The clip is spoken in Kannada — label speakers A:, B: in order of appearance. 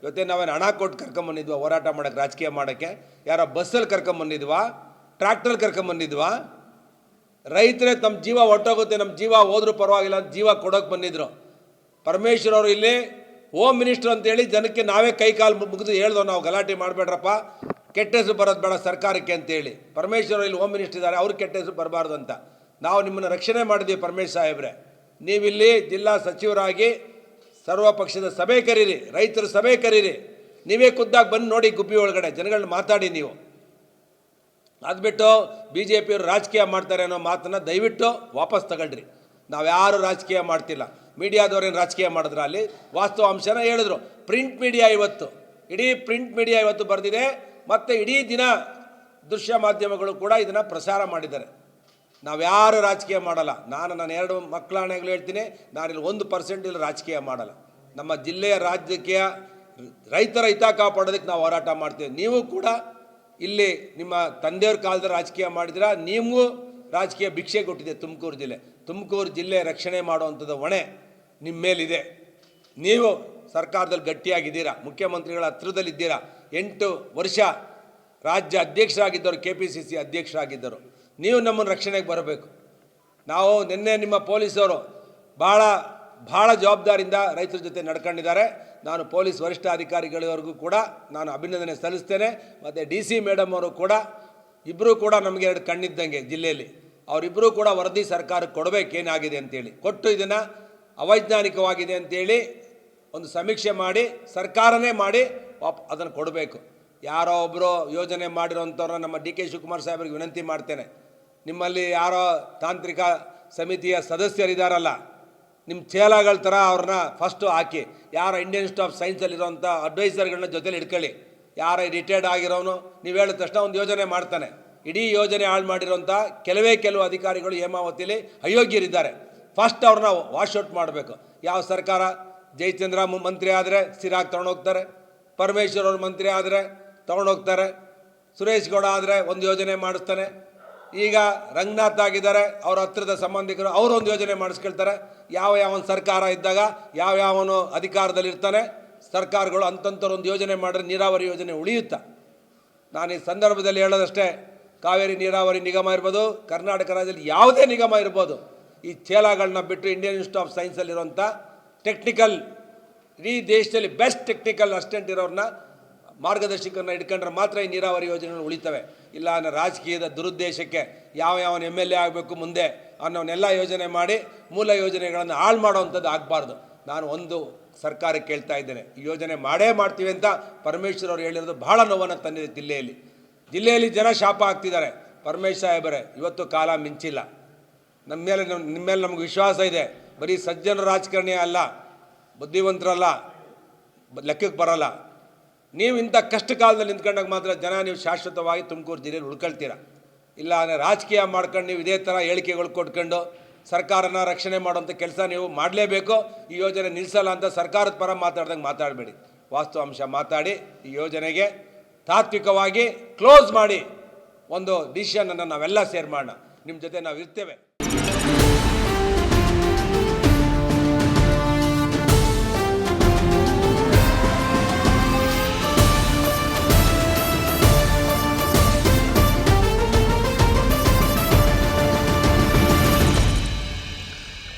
A: ಇವತ್ತೇ ನಾವೇನು ಹಣ ಕೊಟ್ಟು ಕರ್ಕೊಂಬಂದಿದ್ವಾ ಹೋರಾಟ ಮಾಡೋಕ್ಕೆ, ರಾಜಕೀಯ ಮಾಡೋಕ್ಕೆ? ಯಾರೋ ಬಸ್ಸಲ್ಲಿ ಕರ್ಕೊಂಬಂದಿದ್ವಾ, ಟ್ರ್ಯಾಕ್ಟ್ರಲ್ಲಿ ಕರ್ಕೊಂಬಂದಿದ್ವಾ? ರೈತರೇ ತಮ್ಮ ಜೀವ ಹೊಟ್ಟೋಗುತ್ತೆ, ನಮ್ಮ ಜೀವ ಹೋದ್ರೂ ಪರವಾಗಿಲ್ಲ ಅಂತ ಜೀವ ಕೊಡೋಕೆ ಬಂದಿದ್ರು. ಪರಮೇಶ್ವರ್ ಅವರು ಇಲ್ಲಿ ಹೋಮ್ ಮಿನಿಸ್ಟರ್ ಅಂತೇಳಿ ಜನಕ್ಕೆ ನಾವೇ ಕೈ ಕಾಲು ಮುಗಿದು ಹೇಳ್ದೋ, ನಾವು ಗಲಾಟೆ ಮಾಡಬೇಡ್ರಪ್ಪ, ಕೆಟ್ಟ ಹೆಸರು ಬರೋದು ಬೇಡ ಸರ್ಕಾರಕ್ಕೆ ಅಂತೇಳಿ. ಪರಮೇಶ್ವರ್ ಇಲ್ಲಿ ಹೋಮ್ ಮಿನಿಸ್ಟರ್ ಇದ್ದಾರೆ, ಅವ್ರಿಗೆ ಕೆಟ್ಟ ಹೆಸರು ಬರಬಾರ್ದು ಅಂತ ನಾವು ನಿಮ್ಮನ್ನು ರಕ್ಷಣೆ ಮಾಡಿದ್ವಿ. ಪರಮೇಶ್ವರ್ ಸಾಹೇಬ್ರೆ, ನೀವಿಲ್ಲಿ ಜಿಲ್ಲಾ ಸಚಿವರಾಗಿ ಸರ್ವ ಪಕ್ಷದ ಸಭೆ ಕರೀರಿ, ರೈತರ ಸಭೆ ಕರೀರಿ, ನೀವೇ ಖುದ್ದಾಗಿ ಬಂದು ನೋಡಿ ಗುಬ್ಬಿ ಒಳಗಡೆ ಜನಗಳನ್ನ ಮಾತಾಡಿ. ನೀವು ಅದು ಬಿಟ್ಟು ಬಿ ಜೆ ಪಿಯವರು ರಾಜಕೀಯ ಮಾಡ್ತಾರೆ ಅನ್ನೋ ಮಾತನ್ನು ದಯವಿಟ್ಟು ವಾಪಸ್ ತಗೊಳ್ರಿ. ನಾವು ಯಾರು ರಾಜಕೀಯ ಮಾಡ್ತಿಲ್ಲ. ಮೀಡಿಯಾದವ್ರೇನು ರಾಜಕೀಯ ಮಾಡಿದ್ರು? ಅಲ್ಲಿ ವಾಸ್ತವ ಅಂಶನ ಹೇಳಿದ್ರು. ಪ್ರಿಂಟ್ ಮೀಡಿಯಾ ಇವತ್ತು, ಇಡೀ ಪ್ರಿಂಟ್ ಮೀಡಿಯಾ ಇವತ್ತು ಬರೆದಿದೆ, ಮತ್ತು ಇಡೀ ದಿನ ದೃಶ್ಯ ಮಾಧ್ಯಮಗಳು ಕೂಡ ಇದನ್ನು ಪ್ರಸಾರ ಮಾಡಿದ್ದಾರೆ. ನಾವು ಯಾರು ರಾಜಕೀಯ ಮಾಡಲ್ಲ. ನನ್ನ 2 ಮಕ್ಕಳಾಣೆಗಳು ಹೇಳ್ತೀನಿ, ನಾನಿಲ್ಲಿ 1% ಇಲ್ಲಿ ರಾಜಕೀಯ ಮಾಡಲ್ಲ. ನಮ್ಮ ಜಿಲ್ಲೆಯ ರಾಜಕೀಯ ರೈತರ ಹಿತ ಕಾಪಾಡೋದಕ್ಕೆ ನಾವು ಹೋರಾಟ ಮಾಡ್ತೀವಿ. ನೀವು ಕೂಡ ಇಲ್ಲಿ ನಿಮ್ಮ ತಂದೆಯವ್ರ ಕಾಲದಲ್ಲಿ ರಾಜಕೀಯ ಮಾಡಿದಿರ, ನೀವು ರಾಜಕೀಯ ಭಿಕ್ಷೆ ಕೊಟ್ಟಿದೆ ತುಮಕೂರು ಜಿಲ್ಲೆ ರಕ್ಷಣೆ ಮಾಡುವಂಥದ್ದು ಹೊಣೆ ನಿಮ್ಮ ಮೇಲಿದೆ. ನೀವು ಸರ್ಕಾರದಲ್ಲಿ ಗಟ್ಟಿಯಾಗಿದ್ದೀರಾ, ಮುಖ್ಯಮಂತ್ರಿಗಳ ಹತ್ರದಲ್ಲಿದ್ದೀರಾ. 8 ವರ್ಷ ರಾಜ್ಯ ಅಧ್ಯಕ್ಷರಾಗಿದ್ದರು, KPCC ಅಧ್ಯಕ್ಷರಾಗಿದ್ದರು. ನೀವು ನಮ್ಮನ್ನು ರಕ್ಷಣೆಗೆ ಬರಬೇಕು. ನಾವು ನಿನ್ನೆ ನಿಮ್ಮ ಪೊಲೀಸವರು ಭಾಳ ಜವಾಬ್ದಾರಿಯಿಂದ ರೈತರ ಜೊತೆ ನಡ್ಕೊಂಡಿದ್ದಾರೆ. ನಾನು ಪೊಲೀಸ್ ವರಿಷ್ಠ ಅಧಿಕಾರಿಗಳವರೆಗೂ ಕೂಡ ನಾನು ಅಭಿನಂದನೆ ಸಲ್ಲಿಸ್ತೇನೆ. ಮತ್ತು DC ಮೇಡಮ್ ಅವರು ಕೂಡ, ಇಬ್ಬರೂ ಕೂಡ ನಮಗೆ 2 ಕಣ್ಣಿದ್ದಂಗೆ ಜಿಲ್ಲೆಯಲ್ಲಿ. ಅವರಿಬ್ಬರೂ ಕೂಡ ವರದಿ ಸರ್ಕಾರಕ್ಕೆ ಕೊಡಬೇಕೇನಾಗಿದೆ ಅಂತೇಳಿ, ಕೊಟ್ಟು ಇದನ್ನು ಅವೈಜ್ಞಾನಿಕವಾಗಿದೆ ಅಂತೇಳಿ ಒಂದು ಸಮೀಕ್ಷೆ ಮಾಡಿ ಸರ್ಕಾರನೇ ಮಾಡಿ ಅದನ್ನು ಕೊಡಬೇಕು. ಯಾರೋ ಒಬ್ಬರು ಯೋಜನೆ ಮಾಡಿರೋಂಥವ್ರನ್ನ ನಮ್ಮ DK ಶಿವಕುಮಾರ್ ಸಾಹೇಬ್ರಿಗೆ ವಿನಂತಿ ಮಾಡ್ತೇನೆ, ನಿಮ್ಮಲ್ಲಿ ಯಾರೋ ತಾಂತ್ರಿಕ ಸಮಿತಿಯ ಸದಸ್ಯರಿದ್ದಾರಲ್ಲ, ನಿಮ್ಮ ಚೇಲಾಗಳ ಥರ ಅವ್ರನ್ನ ಫಸ್ಟು ಹಾಕಿ, ಯಾರೋ ಇಂಡಿಯನ್ ಇನ್ಸ್ಟಿಟ್ಯೂಟ್ ಆಫ್ ಸೈನ್ಸಲ್ಲಿರೋಂಥ ಅಡ್ವೈಸರ್ಗಳನ್ನ ಜೊತೆಲಿ ಇಟ್ಕೊಳ್ಳಿ. ಯಾರೋ ರಿಟೈರ್ಡ್ ಆಗಿರೋನು ನೀವು ಹೇಳಿದ ತಕ್ಷಣ ಒಂದು ಯೋಜನೆ ಮಾಡ್ತಾನೆ. ಇಡೀ ಯೋಜನೆ ಹಾಳು ಮಾಡಿರೋಂಥ ಕೆಲವು ಅಧಿಕಾರಿಗಳು ಹೇಮಾವತಿಲಿ ಅಯೋಗ್ಯರಿದ್ದಾರೆ. ಫಸ್ಟ್ ಅವ್ರನ್ನ ವಾಶ್ಔಟ್ ಮಾಡಬೇಕು. ಯಾವ ಸರ್ಕಾರ? ಜಯಚಂದ್ರ ಮಂತ್ರಿ ಆದರೆ ಸಿರಾಗ್ ತೊಗೊಂಡೋಗ್ತಾರೆ, ಪರಮೇಶ್ವರ್ ಅವ್ರ ಮಂತ್ರಿ ಆದರೆ ತೊಗೊಂಡೋಗ್ತಾರೆ, ಸುರೇಶ್ ಗೌಡ ಆದರೆ ಒಂದು ಯೋಜನೆ ಮಾಡಿಸ್ತಾನೆ. ಈಗ ರಂಗನಾಥ್ ಆಗಿದ್ದಾರೆ, ಅವ್ರ ಹತ್ರದ ಸಂಬಂಧಿಕರು ಅವರೊಂದು ಯೋಜನೆ ಮಾಡಿಸ್ಕೊಳ್ತಾರೆ. ಯಾವ ಸರ್ಕಾರ ಇದ್ದಾಗ ಯಾವನು ಅಧಿಕಾರದಲ್ಲಿರ್ತಾನೆ, ಸರ್ಕಾರಗಳು ಅಂತಂಥವ್ರೊಂದು ಯೋಜನೆ ಮಾಡಿದ್ರೆ ನೀರಾವರಿ ಯೋಜನೆ ಉಳಿಯುತ್ತಾ. ನಾನು ಈ ಸಂದರ್ಭದಲ್ಲಿ ಹೇಳೋದಷ್ಟೇ, ಕಾವೇರಿ ನೀರಾವರಿ ನಿಗಮ ಇರ್ಬೋದು, ಕರ್ನಾಟಕ ರಾಜ್ಯದಲ್ಲಿ ಯಾವುದೇ ನಿಗಮ ಇರ್ಬೋದು, ಈ ಚೇಲಾಗಳನ್ನ ಬಿಟ್ಟು ಇಂಡಿಯನ್ ಇನ್ಸ್ಟಿಟ್ಯೂಟ್ ಆಫ್ ಸೈನ್ಸಲ್ಲಿರೋಂಥ ಟೆಕ್ನಿಕಲ್, ಇಡೀ ದೇಶದಲ್ಲಿ ಬೆಸ್ಟ್ ಟೆಕ್ನಿಕಲ್ ಅಸಿಸ್ಟೆಂಟ್ ಇರೋರನ್ನ ಮಾರ್ಗದರ್ಶಕರನ್ನ ಇಟ್ಕೊಂಡ್ರೆ ಮಾತ್ರ ಈ ನೀರಾವರಿ ಯೋಜನೆಗಳು ಉಳಿತವೆ. ಇಲ್ಲ ಅನ್ನೋ ರಾಜಕೀಯದ ದುರುದ್ದೇಶಕ್ಕೆ ಯಾವನ MLA ಆಗಬೇಕು ಮುಂದೆ ಅನ್ನೋನೆಲ್ಲ ಯೋಜನೆ ಮಾಡಿ ಮೂಲ ಯೋಜನೆಗಳನ್ನು ಹಾಳು ಮಾಡೋವಂಥದ್ದು ಆಗಬಾರ್ದು. ನಾನು ಒಂದು ಸರ್ಕಾರಕ್ಕೆ ಕೇಳ್ತಾ ಇದ್ದೇನೆ, ಈ ಯೋಜನೆ ಮಾಡೇ ಮಾಡ್ತೀವಿ ಅಂತ ಪರಮೇಶ್ವರ್ ಅವರು ಹೇಳಿರೋದು ಭಾಳ ನೋವನ್ನು ತಂದಿದೆ. ಜಿಲ್ಲೆಯಲ್ಲಿ ಜನ ಶಾಪ ಆಗ್ತಿದ್ದಾರೆ. ಪರಮೇಶ್ವರ್ ಸಾಹೇಬರೇ, ಇವತ್ತು ಕಾಲ ಮಿಂಚಿಲ್ಲ. ನಿಮ್ಮ ಮೇಲೆ ನಮಗೆ ವಿಶ್ವಾಸ ಇದೆ. ಬರೀ ಸಜ್ಜನ ರಾಜಕಾರಣಿ ಅಲ್ಲ, ಬುದ್ಧಿವಂತರಲ್ಲ, ಲೆಕ್ಕಕ್ಕೆ ಬರಲ್ಲ. ನೀವು ಇಂಥ ಕಷ್ಟ ಕಾಲದಲ್ಲಿ ನಿಂತ್ಕೊಂಡಾಗ ಮಾತ್ರ ಜನ ನೀವು ಶಾಶ್ವತವಾಗಿ ತುಮಕೂರು ಜಿಲ್ಲೆಯಲ್ಲಿ ಉಳ್ಕೊಳ್ತೀರ. ಇಲ್ಲ ರಾಜಕೀಯ ಮಾಡ್ಕೊಂಡು ನೀವು ಇದೇ ಥರ ಹೇಳಿಕೆಗಳು ಕೊಟ್ಕೊಂಡು ಸರ್ಕಾರನ ರಕ್ಷಣೆ ಮಾಡೋಂಥ ಕೆಲಸ ನೀವು ಮಾಡಲೇಬೇಕು. ಈ ಯೋಜನೆ ನಿಲ್ಲಿಸಲ್ಲ ಅಂತ ಸರ್ಕಾರದ ಪರ ಮಾತಾಡ್ದಂಗೆ ಮಾತಾಡಬೇಡಿ. ವಾಸ್ತವಾಂಶ ಮಾತಾಡಿ ಈ ಯೋಜನೆಗೆ ತಾತ್ವಿಕವಾಗಿ ಕ್ಲೋಸ್ ಮಾಡಿ ಒಂದು ಡಿಸಿಷನನ್ನು ನಾವೆಲ್ಲ ಸೇರ್ ಮಾಡೋಣ. ನಿಮ್ಮ ಜೊತೆ ನಾವು ಇರ್ತೇವೆ.